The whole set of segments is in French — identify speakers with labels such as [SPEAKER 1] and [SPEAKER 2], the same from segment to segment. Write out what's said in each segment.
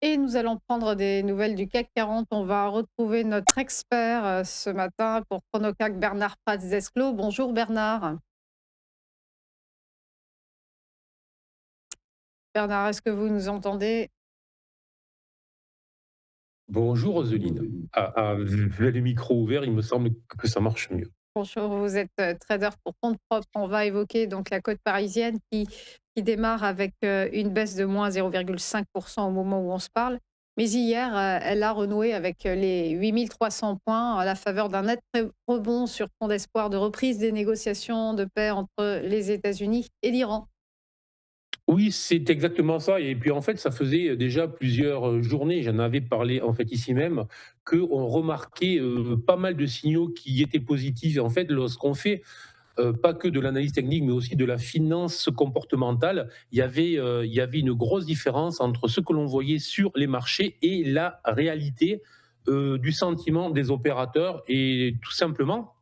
[SPEAKER 1] Et nous allons prendre des nouvelles du CAC 40. On va retrouver notre expert ce matin pour Chronocac, Bernard Paz-Desclaux. Bonjour Bernard. Bernard, est-ce que vous nous entendez?
[SPEAKER 2] Bonjour Roseline. Vu le micro ouvert, il me semble que ça marche mieux.
[SPEAKER 1] Bonjour, vous êtes trader pour compte propre. On va évoquer donc la côte parisienne qui démarre avec une baisse de moins 0,5% au moment où on se parle. Mais hier, elle a renoué avec les 8 300 points à la faveur d'un net rebond sur fond d'espoir de reprise des négociations de paix entre les États-Unis et l'Iran.
[SPEAKER 2] Oui, c'est exactement ça. Et puis en fait, ça faisait déjà plusieurs journées, j'en avais parlé en fait ici même, qu'on remarquait pas mal de signaux qui étaient positifs. Et en fait, lorsqu'on fait pas que de l'analyse technique, mais aussi de la finance comportementale, il y avait une grosse différence entre ce que l'on voyait sur les marchés et la réalité du sentiment des opérateurs. Et tout simplement,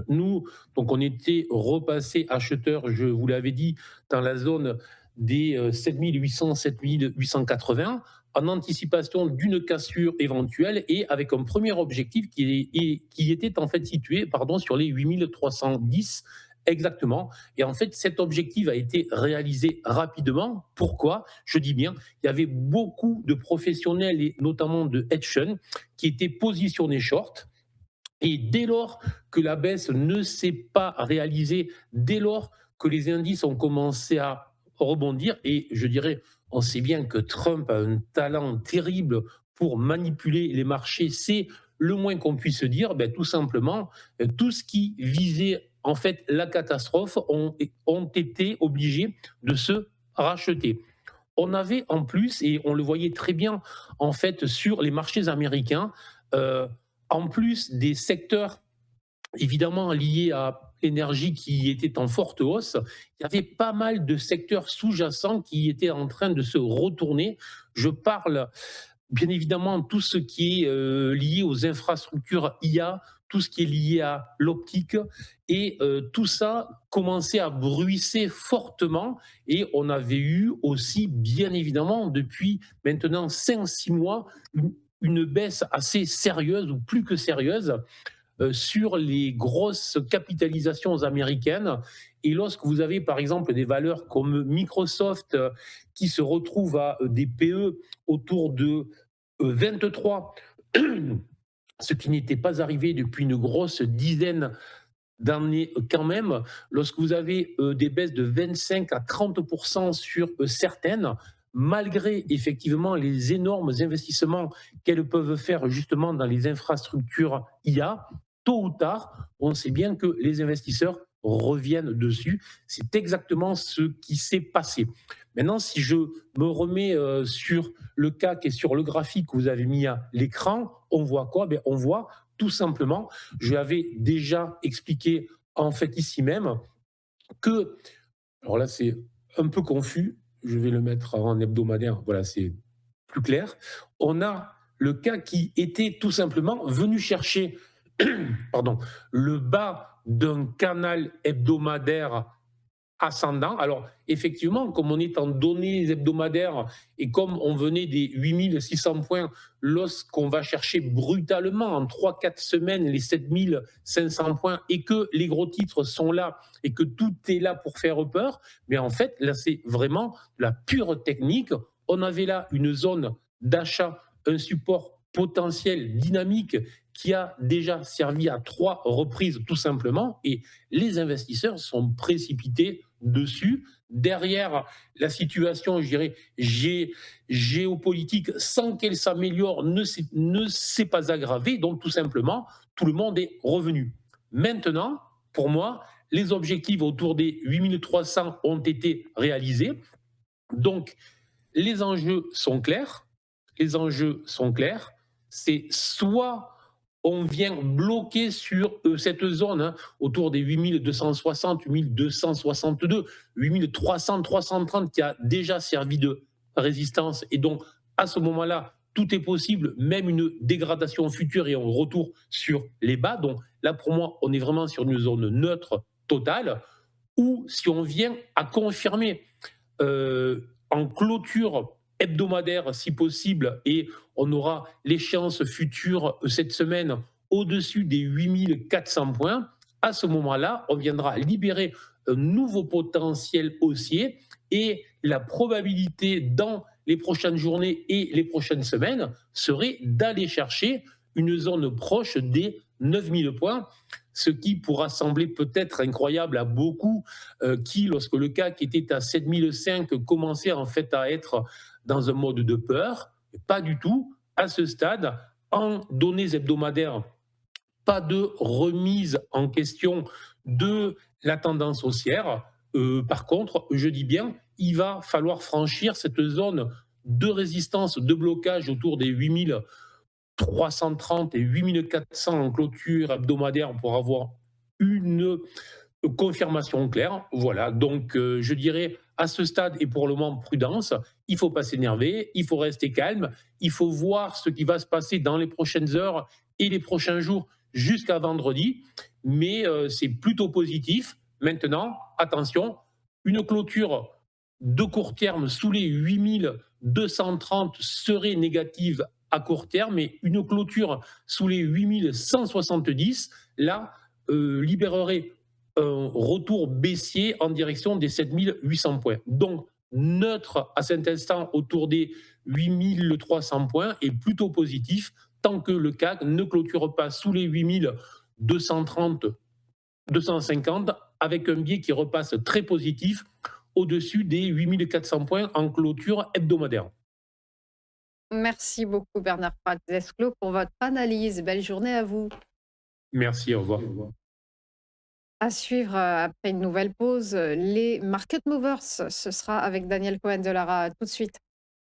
[SPEAKER 2] nous, donc on était repassé acheteur, je vous l'avais dit, dans la zone des 7800, 7880, en anticipation d'une cassure éventuelle et avec un premier objectif qui était en fait situé sur les 8310 exactement. Et en fait, cet objectif a été réalisé rapidement. Pourquoi? Je dis bien, il y avait beaucoup de professionnels et notamment de hedge funds qui étaient positionnés short, et dès lors que la baisse ne s'est pas réalisée, dès lors que les indices ont commencé à rebondir, et je dirais, on sait bien que Trump a un talent terrible pour manipuler les marchés, c'est le moins qu'on puisse dire, ben, tout simplement, tout ce qui visait en fait la catastrophe ont été obligés de se racheter. On avait en plus, et on le voyait très bien en fait sur les marchés américains, euh, en plus des secteurs évidemment liés à l'énergie qui était en forte hausse, il y avait pas mal de secteurs sous-jacents qui étaient en train de se retourner. Je parle bien évidemment tout ce qui est lié aux infrastructures IA, tout ce qui est lié à l'optique, et tout ça commençait à bruisser fortement. Et on avait eu aussi, bien évidemment, depuis maintenant 5 6 mois, une baisse assez sérieuse ou plus que sérieuse sur les grosses capitalisations américaines. Et lorsque vous avez par exemple des valeurs comme Microsoft qui se retrouvent à des PE autour de 23, ce qui n'était pas arrivé depuis une grosse dizaine d'années quand même, lorsque vous avez des baisses de 25 à 30% sur certaines, malgré effectivement les énormes investissements qu'elles peuvent faire justement dans les infrastructures IA, tôt ou tard, on sait bien que les investisseurs reviennent dessus. C'est exactement ce qui s'est passé. Maintenant, si je me remets sur le CAC et sur le graphique que vous avez mis à l'écran, on voit quoi? Ben, on voit tout simplement, je l'avais déjà expliqué en fait ici même, que, alors là c'est un peu confus, je vais le mettre en hebdomadaire, voilà, c'est plus clair. On a le cas qui était tout simplement venu chercher pardon, le bas d'un canal hebdomadaire ascendant. Alors, effectivement, comme on est en données hebdomadaires et comme on venait des 8600 points, lorsqu'on va chercher brutalement en 3 4 semaines les 7500 points et que les gros titres sont là et que tout est là pour faire peur, mais en fait, là, c'est vraiment la pure technique. On avait là une zone d'achat, un support potentiel dynamique qui a déjà servi à 3 reprises tout simplement, et les investisseurs sont précipités dessus. Derrière, la situation, je dirais, géopolitique, sans qu'elle s'améliore, ne s'est pas aggravée. Donc, tout simplement, tout le monde est revenu. Maintenant, pour moi, les objectifs autour des 8300 ont été réalisés. Donc, les enjeux sont clairs. Les enjeux sont clairs. C'est soit on vient bloquer sur cette zone autour des 8260, 8262, 8300, 330 qui a déjà servi de résistance. Et donc, à ce moment-là, tout est possible, même une dégradation future et un retour sur les bas. Donc là, pour moi, on est vraiment sur une zone neutre totale. Ou si on vient à confirmer en clôture hebdomadaire si possible et on aura l'échéance future cette semaine au-dessus des 8400 points, à ce moment-là, on viendra libérer un nouveau potentiel haussier et la probabilité dans les prochaines journées et les prochaines semaines serait d'aller chercher une zone proche des 9000 points, ce qui pourra sembler peut-être incroyable à beaucoup qui, lorsque le CAC était à 7005, commençait en fait à être dans un mode de peur. Pas du tout. À ce stade, en données hebdomadaires, pas de remise en question de la tendance haussière. Par contre, je dis bien, il va falloir franchir cette zone de résistance, de blocage autour des 8330 et 8400 en clôture hebdomadaire pour avoir une confirmation claire. Voilà, donc je dirais à ce stade et pour le moment prudence, il ne faut pas s'énerver, il faut rester calme, il faut voir ce qui va se passer dans les prochaines heures et les prochains jours jusqu'à vendredi, mais c'est plutôt positif. Maintenant, attention, une clôture de court terme sous les 8230 serait négative à court terme, et une clôture sous les 8170, là, libérerait un retour baissier en direction des 7800 points. Donc, neutre à cet instant autour des 8300 points est plutôt positif tant que le CAC ne clôture pas sous les 8230, 250 avec un biais qui repasse très positif au-dessus des 8400 points en clôture hebdomadaire.
[SPEAKER 1] Merci beaucoup Bernard Pratt-Desclaux pour votre analyse. Belle journée à vous.
[SPEAKER 2] Merci, au revoir.
[SPEAKER 1] À suivre après une nouvelle pause, les Market Movers, ce sera avec Daniel Cohen de Lara. À tout de suite.